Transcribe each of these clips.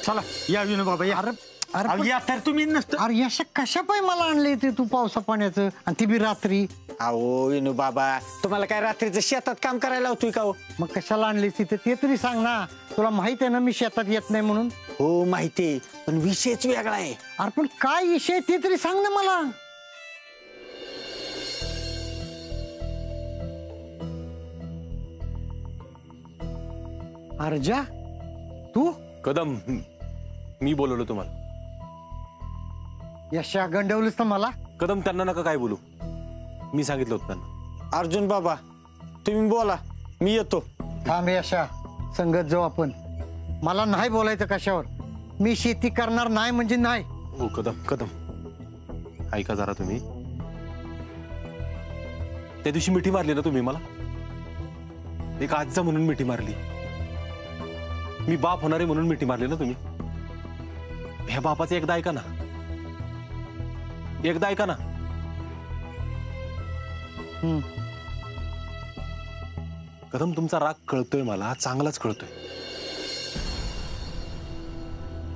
चला या विनू बाबा या. अरे या तर तुम्ही नसतं. अरे यशा कशा पाय मला आणले ते तू पावसा पाण्याचं आणि ती बी रात्री. अहो विनू बाबा तुम्हाला काय रात्रीचं शेतात काम करायला होतोय का हो? मग कशाला आणली तिथे ते तरी सांग ना. तुला माहित आहे ना मी शेतात येत नाही म्हणून. हो माहितीये पण विषयच वेगळा आहे. अरे पण काय विषय ते तरी सांग ना मला. अर्जा तू कदम मी बोलवलो तुम्हाला. यशा गंडवलीस ना मला. कदम त्यांना नका काय बोलू, मी सांगितलं होतं त्यांना. अर्जुन बाबा तुम्ही बोला मी येतो. थांब यशा संगत जाऊ आपण. मला नाही बोलायचं कशावर. मी शेती करणार नाही म्हणजे नाही. हो कदम कदम ऐका जरा तुम्ही. त्या दिवशी मिठी मारली ना तुम्ही मला. एक आजचा म्हणून मिठी मारली. मी बाप होणारे म्हणून मिठी मारली ना तुम्ही. ह्या बापाचं एकदा ऐका ना, एकदा ऐका ना. कदम तुमचा राग कळतोय मला, चांगलाच कळतोय.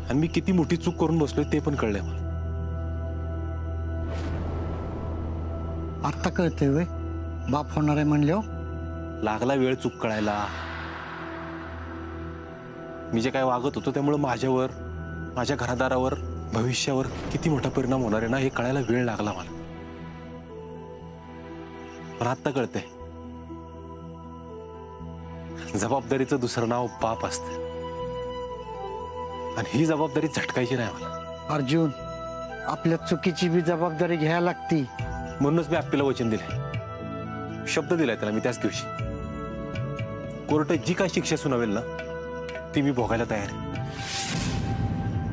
आणि मी किती मोठी चूक करून बसलोय ते पण कळलंय मला. आता कळतंय वय बाप होणार आहे म्हणल्यावर. लागला वेळ चूक कळायला. मी जे काय वागत होतो त्यामुळे माझ्यावर, माझ्या घरादारावर, भविष्यावर किती मोठा परिणाम होणार आहे ना हे कळायला वेळ लागला मला. पण आता कळतंय जबाबदारीचं दुसरं नाव बाप असतं. आणि ही जबाबदारी झटकायची नाही मला. अर्जुन आपल्या चुकीची बी जबाबदारी घ्यायला लागती. म्हणूनच मी आप्पीला वचन दिलंय, शब्द दिलाय त्याला मी त्याच दिवशी. कोर्टात जी काय शिक्षा सुनावेल ना ती मी भोगायला तयार आहे.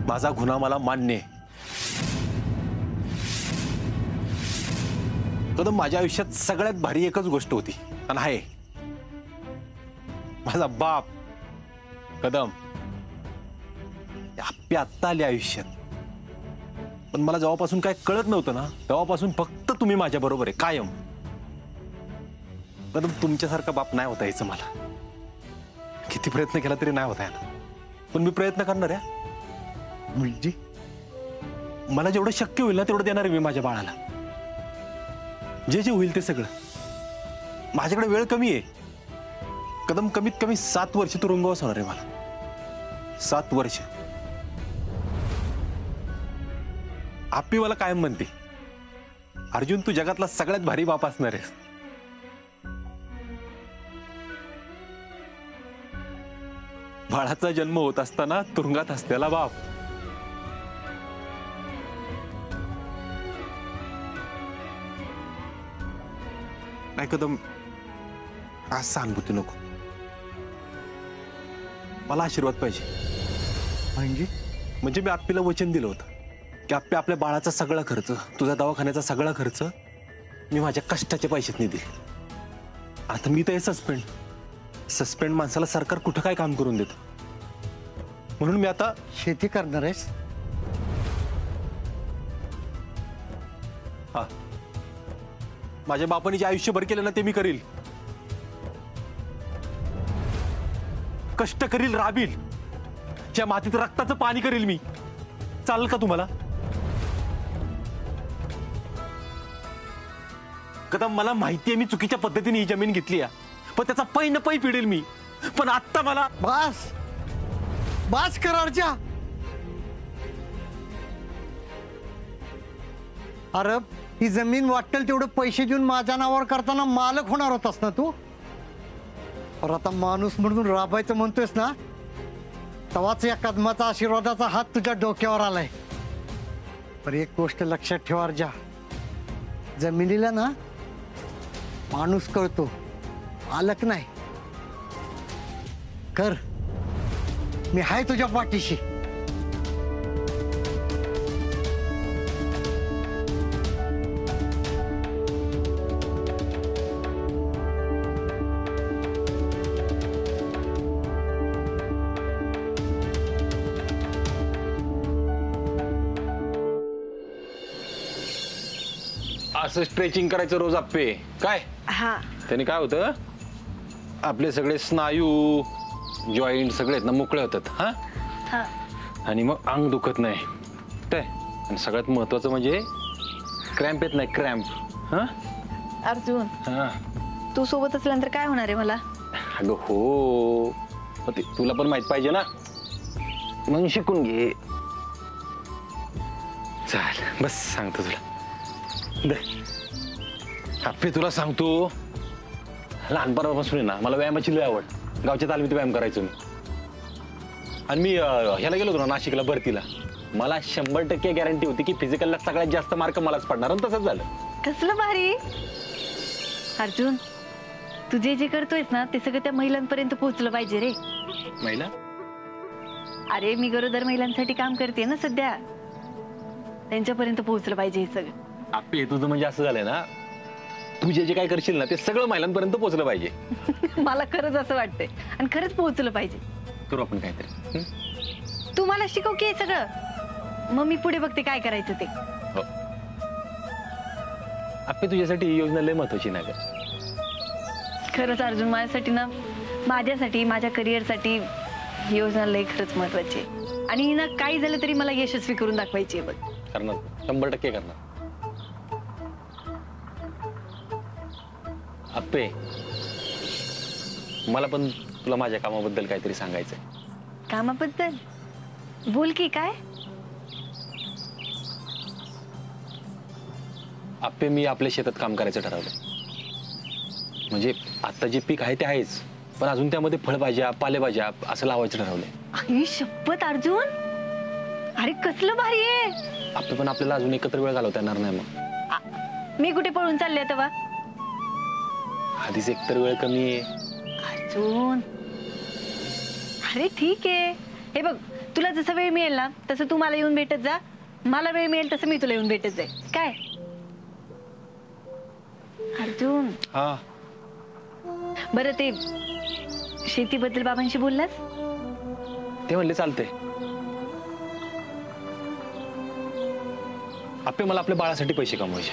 माझा गुन्हा मला मान्य आहे. कदम माझ्या आयुष्यात सगळ्यात भारी एकच गोष्ट होती आणि आहे माझा बाप. कदम आप्पी आत्ता आली आयुष्यात. पण मला जेव्हापासून काय कळत नव्हतं ना तेव्हापासून फक्त तुम्ही माझ्या बरोबर आहे कायम. कदम तुमच्यासारखा बाप नाही होता यायचं मला. किती प्रयत्न केला तरी नाही होता यायला. पण मी प्रयत्न करणार आहे. म्हणजे मला जेवढं शक्य होईल ना तेवढं देणार आहे मी माझ्या बाळाला. जे जे होईल ते सगळं. माझ्याकडे वेळ कमी आहे. कदम कमीत कमी 7 वर्ष तुरुंगवास होणार आहे मला. 7 वर्ष. आप्पी मला कायम म्हणते अर्जुन तू जगातला सगळ्यात भारी बाप असणार आहेस. बाळाचा जन्म होत असताना तुरुंगात असलेला बाप. नाही कदम आज सहानुभूती नको. मला आशीर्वाद पाहिजे. म्हणजे मी आप्पीला वचन दिलं होतं की आप्पी आपल्या बाळाचा सगळा खर्च, तुझा दवाखान्याचा सगळा खर्च मी माझ्या कष्टाच्या पैशातनी दिल. आता मी तर हे सस्पेंड माणसाला सरकार कुठं काय काम करून देत. म्हणून मी आता शेती करणार आहेस. हा माझ्या बापाने जे आयुष्यभर केलं ना ते मी करील. कष्ट करील, राबील. ज्या मातीत रक्ताचं पाणी करील मी. चालेल का तुम्हाला? कदम मला माहितीये मी चुकीच्या पद्धतीने ही जमीन घेतली आहे. पण त्याचा पै न पै पिडेल मी. पण आता मला बास करारच्या. अरे ही जमीन वाटेल तेवढे पैसे देऊन माझ्या नावावर करताना मालक होणार होतास ना तू. पर आता माणूस म्हणून राबायचं म्हणतोयस ना तवाच या कदमाचा आशीर्वादाचा हात तुझ्या डोक्यावर आलाय. पर एक गोष्ट लक्षात ठेवा अर्जा. जमिनीला ना माणूस कळतो, मालक नाही. कर मी हाय तुझ्या पाठीशी. असं स्ट्रेचिंग करायचं रोज आप्पे. काय त्याने काय होतं आपले सगळे स्नायू जॉईंट सगळे ना मोकळे होतात. हा आणि मग अंग दुखत नाही काय. आणि सगळ्यात महत्वाचं म्हणजे क्रॅम्प येत नाही, क्रॅम्प. हा अर्जुन, हा. तू सोबत असल्यानंतर काय होणार आहे मला? अगं हो, मग ते तुला पण माहित पाहिजे ना, म्हणून शिकून घे. चाल बस सांगतो तुला. अप्पे तुला सांगतो, लहानपणापासून आहे ना मला व्यायामाची लय आवड. गावच्या तालमीत व्यायाम करायचो मी. आणि मी ह्याला गेलो होतो ना नाशिकला भरतीला. मला 100% गॅरंटी होती की फिजिकलला सगळ्यात जास्त मार्क मलाच पडणार, आणि तसंच झालं. कसलं भारी अर्जुन, तू जे जे करतोयस ना ते सगळं त्या महिलांपर्यंत पोहोचलं पाहिजे रे. महिला? अरे मी गरोदर महिलांसाठी काम करते ना सध्या, त्यांच्यापर्यंत पोहोचलं पाहिजे हे सगळं. अप्पे तुझं म्हणजे असं झालंय ना, तू जे जे काय करशील ना ते सगळं महिलांपर्यंत पोहोचलं पाहिजे. मला खरंच असं वाटतंय, आणि खरंच पोहोचलं पाहिजे. करू आपण काहीतरी. तू मला शिकव की हे सगळं, मग मी पुढे बघते काय करायचं ते. हो. अप्पे तुझ्यासाठी ही योजना लय महत्वाची ना ग. खरंच अर्जुन, माझ्यासाठी ना, माझ्यासाठी, माझ्या करिअरसाठी ही योजना लय खरंच महत्वाची आहे. आणि ना काही झालं तरी मला यशस्वी करून दाखवायची आहे बघ. करणार, 100% करणार. अप्पे मला पण तुला माझ्या कामाबद्दल काहीतरी सांगायचंय. कामाबद्दल? बोल की काय? अप्पे मी आपल्या शेतात काम करायचं ठरवलं. म्हणजे आता जे पीक आहे ते आहेच, पण अजून त्यामध्ये फळभाज्या, पालेभाज्या असं लावायचं ठरवलंय. आई शपथ अर्जुन, अरे कसलं भारी आहे. अप्पे पण आपल्याला अजून एकत्र वेळ घालवता येणार नाही. मग मी कुठे पळून चालले तेव्हा? आधीच एकतर वेळ कमी आहे. अर्जुन अरे ठीक आहे, हे बघ तुला जसं वेळ मिळेल ना तसं तू मला येऊन भेटत जा, मला वेळ मिळेल तसं मी तुला येऊन भेटत जाईल. काय अर्जुन? हा बरं ते शेतीबद्दल बाबांशी बोललास? ते म्हणले चालतंय. अप्पे मला आपल्या बाळासाठी पैसे कमवायचे,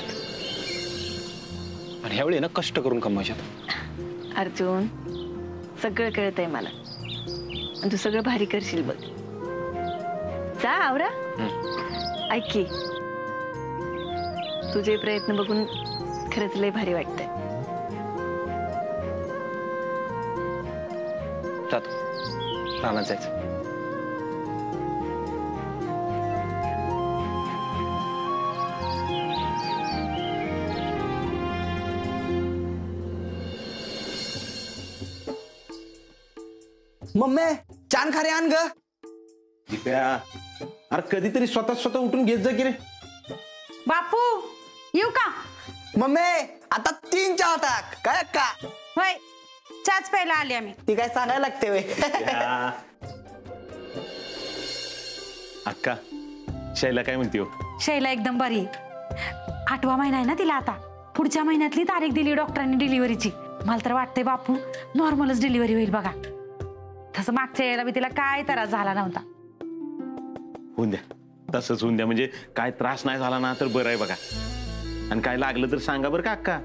आणि ह्यावेळी ना कष्ट करून कमवायचे. अर्जुन सगळं कळत आहे मला, आणि तू सगळं भारी करशील बघ. जा आवरा. ऐक की, तुझे प्रयत्न बघून खरंच लय भारी वाटतंय. जातो रानात जायचं. मम्मी छान खारे आण ग. अरे कधीतरी स्वतः उठून घेत जा की रे. बापू येऊ का? मम्मी आता 3 चहा टाक काय अक्का. होय, चहाच प्यायला आले आम्ही. ती काय सांगायला लागते वे. अक्का शैला काय म्हणते हो? शैला एकदम बरी. 8वा महिना आहे ना तिला आता. पुढच्या महिन्यातली तारीख दिली डॉक्टरांनी डिलिव्हरीची. मला तर वाटतंय बापू नॉर्मलच डिलिव्हरी होईल बघा. तसं मागच्या वेळेला मी तिला काय त्रास झाला नव्हता. होऊन द्या, तसंच होऊन द्या. म्हणजे काय त्रास नाही झाला ना तर बरं आहे बघा. आणि काय लागलं तर सांगा बरं का अक्का.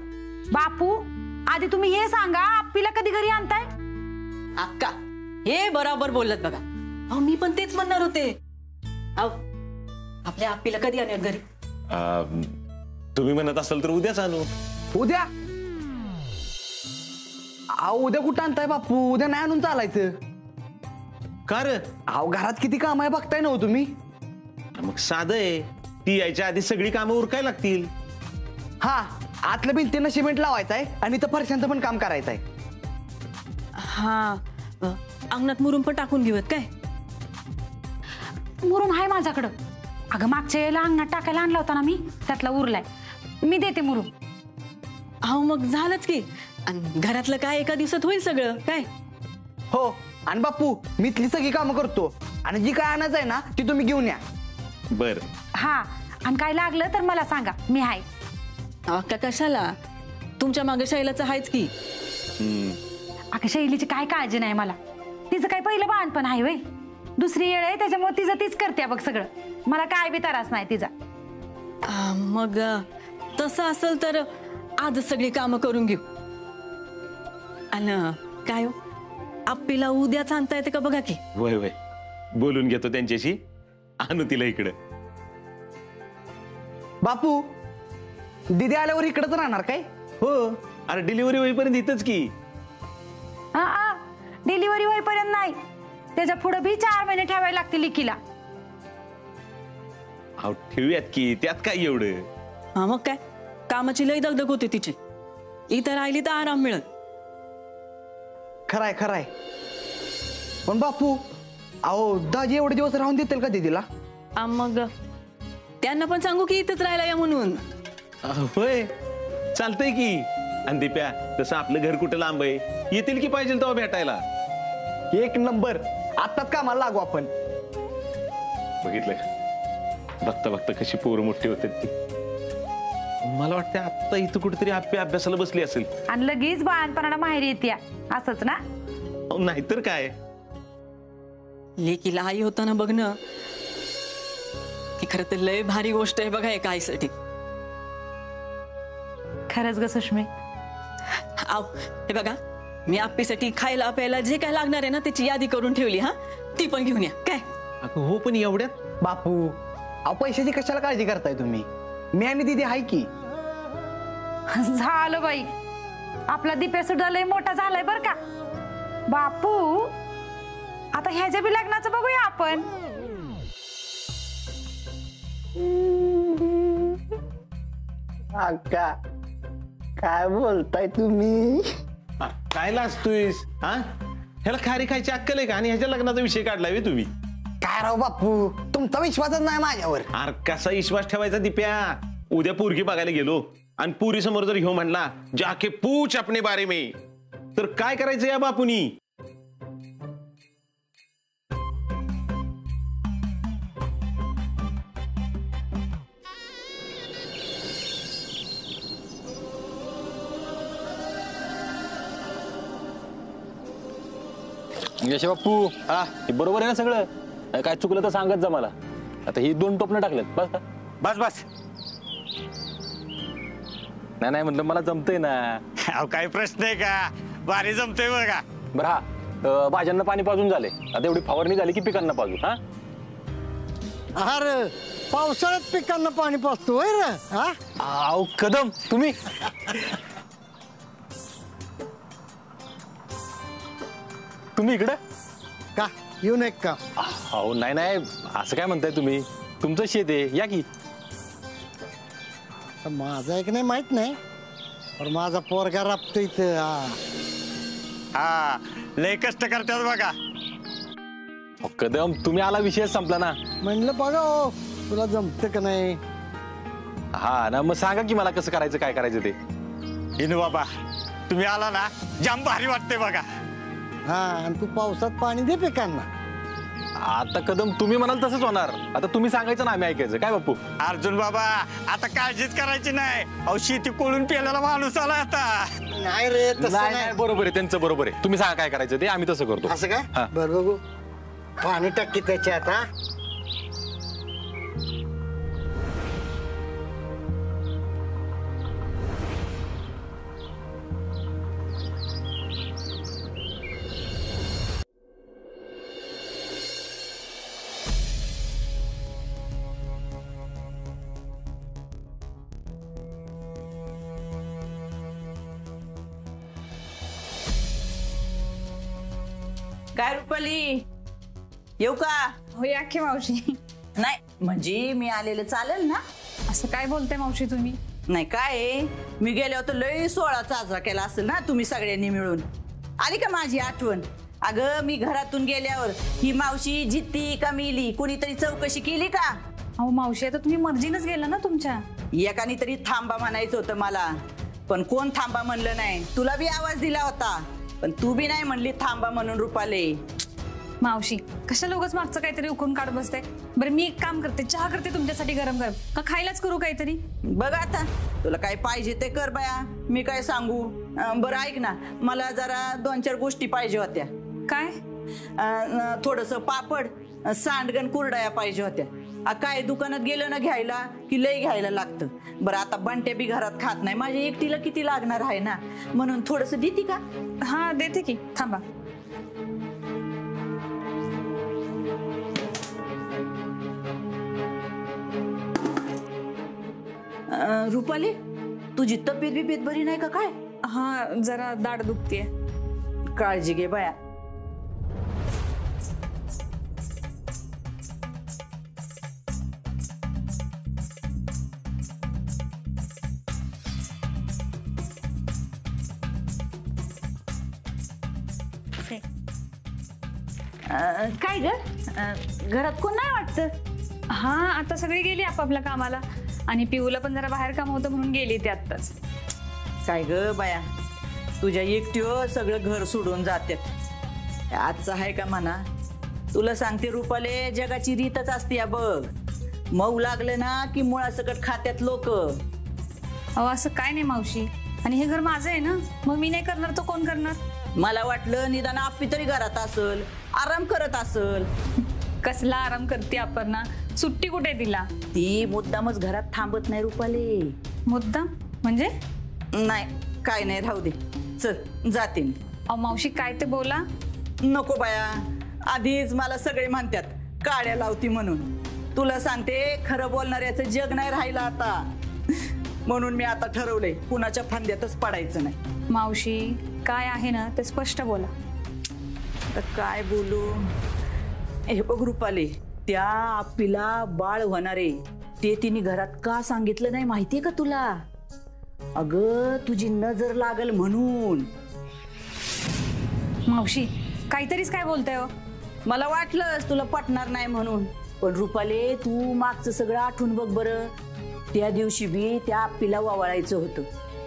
बापू आधी तुम्ही हे सांगा, आप्पीला कधी घरी आणताय? अक्का हे बरोबर बोलत बघा. अहो मी पण तेच म्हणणार होते. अहो आपल्या आप्पीला कधी आणणार घरी? तुम्ही म्हणत असाल तर उद्याच आणू. उद्या? उद्या कुठं आणताय बापू? उद्या नाही आणून चालायचं. का रे? घरात किती काम आहे बघताय ना हो तुम्ही. मग साधं आहे, ती यायच्या आधी सगळी कामं उरकाय लागतील. हा, आतल्या भिंतींना सिमेंट लावायचं आहे आणि इथं फरशांचं पण काम करायचं आहे. हा अंगणात मुरुम पण टाकून घेऊयात काय? मुरुम आहे माझ्याकडं. अगं मागच्या वेळेला अंगणात टाकायला आणला होता ना मी, त्यातला उरलाय. मी देते मुरुम. अहो मग झालंच की. आणि घरातलं काय एका दिवसात होईल सगळं काय? हो, आणि बापू मी इथली सगळी कामं करतो, आणि जी काय आणायचं आहे ना ती तुम्ही घेऊन या. बर. हा, आणि काय लागलं तर मला सांगा, मी आहे. अक्का कशाला, तुमच्या मागे शैलाचं आहेच की. अगं शैलीची काय काळजी नाही मला. तिचं काय पहिलं बाळपण आहे वय, दुसरी येळ आहे त्याच्यामुळे तिचं तीच करते बघ सगळं. मला काय बी त्रास नाही तिचा. मग तसं असेल तर आजच सगळी कामं करून घेऊ. आणि काय हो, आप्पीला उद्याच आणता येते का बघा की. वय वय बोलून घेतो त्यांच्याशी. आणू तिला इकडं. बापू दीदी आल्यावर इकडंच राहणार काय? हो, अरे डिलिव्हरी होईपर्यंत इथंच की. हा डिलिव्हरी होईपर्यंत नाही, त्याच्या पुढे बी 4 महिने ठेवायला लागते लिकीला. अहो ठेवूयात की, त्यात काय एवढं. हा मग काय, कामाची लई दगदग होते तिची, इथं राहिली तर आराम मिळत. खराय खराय. पण बापू अहो दाजी एवढे दिवस राहून देतील का दीदीला? मग त्यांना पण सांगू की इथंच राहायला या म्हणून. होय चालतंय की. आणि दीप्या तसं आपलं घर कुठं लांब आहे, येतील की पाहिजे तेव्हा भेटायला. एक नंबर, आत्ताच कामाला लागू आपण. बघितलं का, बघता बघता कशी पोरं मोठी होतात ती. मला वाटतं आता इथं कुठेतरी अभ्यासाला बसली असेल. आणि लगेच बाळणपणाला माहेरी येते असंच ना? नाहीतर काय. लेकीला आई होताना बघणं ही खरं तर लय भारी गोष्ट आहे बघा एका आईसाठी. खरंच ग सुष्मी. आव हे बघा, मी आप्पीसाठी खायला प्यायला जे काय लागणार आहे ना त्याची यादी करून ठेवली. हा ती पण घेऊन या काय. अगं हो, पण एवढ्यात. बापू अहो पैशाची कशाला काळजी करताय तुम्ही? मी आणि दीदी हाय की. झालं बाई, आपला दीप्या सुद्धा लय मोठा झालाय बर का. बापू आता ह्याच्या बी लग्नाचं बघूया आपण. अक्का काय बोलताय तुम्ही? काय लाजतोयस? हा, ह्याला खारी खायची अक्कल आहे का? आणि ह्याच्या लग्नाचा विषय काढलाय बे तुम्ही. काय राव बापू, तुमचा विश्वासच नाही माझ्यावर. अरे कसा विश्वास ठेवायचा दीप्या? उद्या पोरगी बघायला गेलो आणि पुरी समोर जर ह्यो म्हणला जाके पूछ अपने बारे में, तर काय करायचं या बापूनी? यश बाप्पू, हा हे बरोबर आहे ना सगळं? काय चुकलं तर सांगत जा मला. आता ही 2 टोपणं टाकलेत बस का? बस बस. नाही म्हटलं मला जमतंय ना. अहो काही प्रश्न आहे का? भारी जमतंय बघा. बरं हा, भाज्यांना पाणी पाजून झाले, आता एवढी फवारणी झाली की पिकांना पाजू. हा अरे पावसाळ्यात पिकांना पाणी पाजतोय रे. हा आव कदम तुम्ही. तुम्ही इकडे का येऊन एक का? अहो नाही असं काय म्हणताय तुम्ही? तुमचं शेत आहे, या की. माझा एक नाही माहित नाही, पण माझा पोरगा राबतो इथं. हा लय कष्ट करतात बघा. अहो, कदम तुम्ही आला, विषय संपला ना. म्हणलं बघा हो तुला जमतं का नाही. हा ना, मग सांगा की मला कसं करायचं, काय करायचं ते. इनू बाबा तुम्ही आला ना, जाम भारी वाटतंय बघा. हा आणि तू पावसात पाणी दे पिकांना. आता कदम तुम्ही म्हणाल तसंच होणार. आता तुम्ही सांगायचं ना आम्ही ऐकायचं काय बापू? अर्जुन बाबा आता काळजीच करायची नाही. अहो शेती कोळून पेलेला माणूस आला आता. नाही रे तसं नाही नाही. बरोबर आहे, त्यांचं बरोबर आहे. तुम्ही सांगा काय करायचं ते, आम्ही तसं करतो. असं हा. काय? बरं बघू, पाणी टाकी त्याच्यात. हा काय रुपाली, येऊ का? हो या की मावशी. नाही म्हणजे मी आलेलं चालेल ना? असं काय बोलते मावशी तुम्ही? नाही काय, मी गेल्यावर तर लय सोहळा साजरा केला असेल ना तुम्ही सगळ्यांनी मिळून. आली का माझी आठवण? अगं मी घरातून गेल्यावर ही मावशी जित्ती का मिली कुणीतरी चौकशी केली का? अहो मावशी आता तुम्ही मर्जीनच गेला ना तुमच्या. एकाने तरी थांबा म्हणायचं होतं मला, पण कोण थांबा म्हणलं नाही. तुला बी आवाज दिला होता पण तू बी नाही म्हणली थांबा म्हणून रुपाले. मावशी कशाला उगाच मागचं काहीतरी उकरून काढ बसते. बरं मी एक काम करते, चहा करते तुमच्यासाठी गरम गरम, का खायलाच करू काहीतरी? बघ आता तुला काय पाहिजे ते कर बाया, मी काय सांगू. बरं ऐक ना, मला जरा 2-4 गोष्टी पाहिजे होत्या. काय? थोडस पापड, सांडगण, कुरडया पाहिजे होत्या. काय दुकानात गेलं ना घ्यायला की लय घ्यायला लागतं. बरं आता बंटे बी घरात खात नाही, माझ्या एकटीला किती लागणार आहे ना, म्हणून थोडस देते का? हा देते की, थांबा. रुपाली, तुझी तब्येत बिब्येत बरी नाही का काय? हा, जरा दाढ दुखतीये. काळजी घे बाया. काय ग, घरात कोण नाही वाटत? हा, आता सगळी गेली आपापल्या कामाला आणि पिऊला पण जरा बाहेर काम होतं म्हणून गेली ते आत्ताच. काय ग बाया, तुझ्या एकटीवर सगळं घर सोडून जातात. आजचं आहे का म्हणा? तुला सांगते रुपाले, जगाची रीतच असते या बघ. मऊ लागलं ना की मुळासकट खात्यात लोक. अहो असं काय नाही मावशी, आणि हे घर माझं आहे ना, मग मी नाही करणार तर कोण करणार? मला वाटलं निदान आपली तरी घरात असल, आराम करत असल. कसला आराम करते आपण ना, सुट्टी कुठे तिला? ती मुद्दामच घरात थांबत नाही रुपाले. मुद्दाम म्हणजे? नाही काय नाही, राहू दे, चल जाते मी. अहो मावशी काय ते बोला. नको बाया, आधीच मला सगळे म्हणतात काड्या लावती म्हणून. तुला सांगते, खरं बोलणाऱ्याचं जग नाही राहिलं आता. म्हणून मी आता ठरवलंय कुणाच्या फांद्यातच पडायचं नाही. मावशी काय आहे ना ते स्पष्ट बोला. आता काय बोलू? हे बघ रुपाले, त्या आप्पीला बाळ होणारे ते तिने घरात का सांगितलं नाही माहितीये का तुला? अगं तुझी नजर लागल म्हणून. मावशी काहीतरीच काय बोलताय हो? मला वाटलंच तुला पटणार नाही म्हणून. पण रुपाले, तू मागचं सगळं आठवून बघ बरं. त्या दिवशी बी त्या आप्पीला वावळायचं होतं.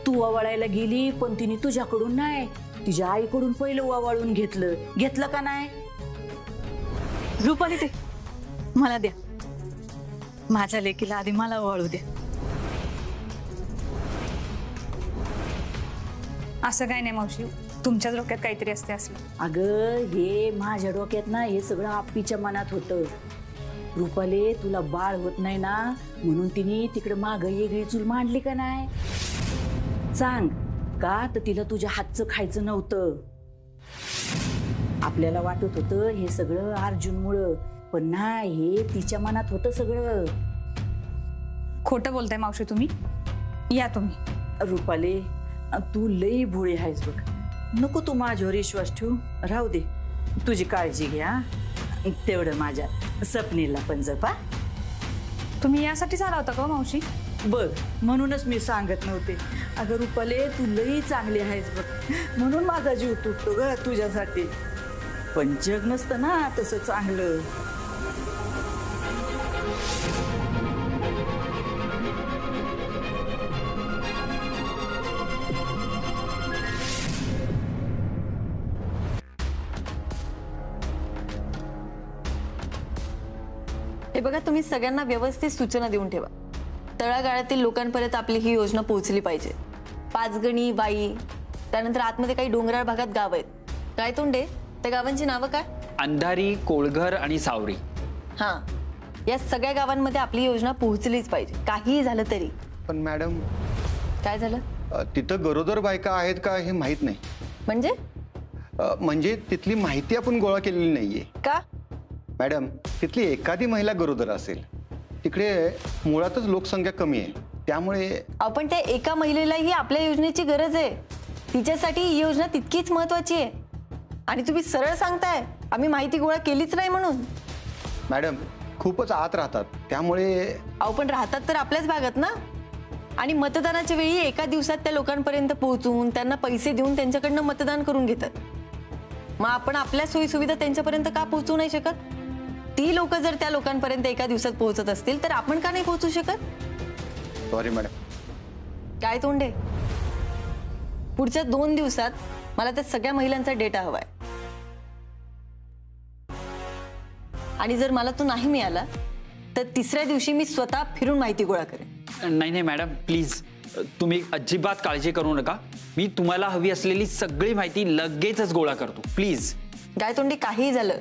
तू वावळायला गेली, पण तिने तुझ्याकडून नाही, तिच्या आईकडून पहिलं वावळून घेतलं का नाही? रुपाली, ते मला द्या. माझ्या लेकीला आधी मला वाळू द्या. असं काय नाही मावशी, तुमच्याच डोक्यात काहीतरी असते असलं. अगं हे माझ्या डोक्यात ना, हे सगळं आप्पीच्या मनात होतं. रुपाले, तुला बाळ होत नाही ना म्हणून तिने तिकडे माग वेगळी चूल मांडली का नाही? सांग का? तर तिला तुझ्या हातचं खायचं नव्हतं. आपल्याला वाटत होतं हे सगळं अर्जुनमुळं, पण नाही, हे तिच्या मनात होतं सगळं. खोटं बोलताय मावशी तुम्ही. या तुम्ही. रुपाले, तू लई भोळी आहेस बघ. नको तू माझ्यावर विश्वास ठेवू, राहू दे. तुझी काळजी घ्या. तेवढं माझ्या सपनीला पण जपा. तुम्ही यासाठीच आला होता का मावशी? बघ, म्हणूनच मी सांगत नव्हते. अगं रुपाले, तू लई चांगली आहेस बघ, म्हणून माझा जीव तुटतो ग तुझ्यासाठी. पण जग नसतं ना तसं चांगलं. हे बघा, तुम्ही सगळ्यांना व्यवस्थित सूचना देऊन ठेवा. तळागाळातील लोकांपर्यंत आपली ही योजना पोहोचली पाहिजे. पाचगणी, वाई, त्यानंतर आतमध्ये काही डोंगराळ भागात गाव आहेत. काय तोंडे, त्या गावांची नावं काय? अंधारी, कोळघर आणि सावरी. हां, या सगळ्या गावांमध्ये आपली योजना पोहोचलीच पाहिजे, काहीही झालं तरी. पण मॅडम, काय झालं? तिथं गरोदर बायका आहेत का हे माहित नाही. म्हणजे तिथली माहिती आपण गोळा केलेली नाहीये का? मॅडम, तिथली एखादी महिला गरोदर असेल, तिकडे मुळातच लोकसंख्या कमी आहे, त्यामुळे. आपण त्या एका महिलेलाही आपल्या योजनेची गरज आहे. तिच्यासाठी ही योजना तितकीच महत्वाची आहे. आणि तुम्ही सरळ सांगताय आम्ही माहिती गोळा केलीच नाही म्हणून. मॅडम, खूपच आत राहतात, त्यामुळे. पण राहतात तर आपल्याच भागात ना. आणि मतदानाच्या वेळी एका दिवसात त्या लोकांपर्यंत पोहोचून त्यांना पैसे देऊन त्यांच्याकडनं मतदान करून घेतात. मग आपण आपल्या सोयीसुविधा त्यांच्यापर्यंत का पोहोचू नाही शकत? ती लोक जर त्या लोकांपर्यंत एका दिवसात पोहोचत असतील तर आपण का नाही पोहोचू शकत? Sorry madam. काय तोंडे, पुढच्या 2 दिवसात मला त्या सगळ्या महिलांचा डेटा हवाय. आणि जर मला तो नाही मिळाला तर तिसऱ्या दिवशी मी स्वतः फिरून माहिती गोळा करेन. नाही मॅडम, प्लीज तुम्ही अजिबात काळजी करू नका. मी तुम्हाला हवी असलेली सगळी माहिती लगेचच गोळा करतो, प्लीज. काय तोंडी, काहीही झालं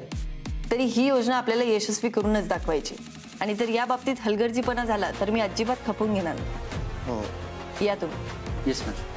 तरी ही योजना आपल्याला यशस्वी करूनच दाखवायची. आणि जर या बाबतीत हलगर्जीपणा झाला तर मी अजिबात खपून घेणार नाही. हो. या तुम्ही. Yes madam.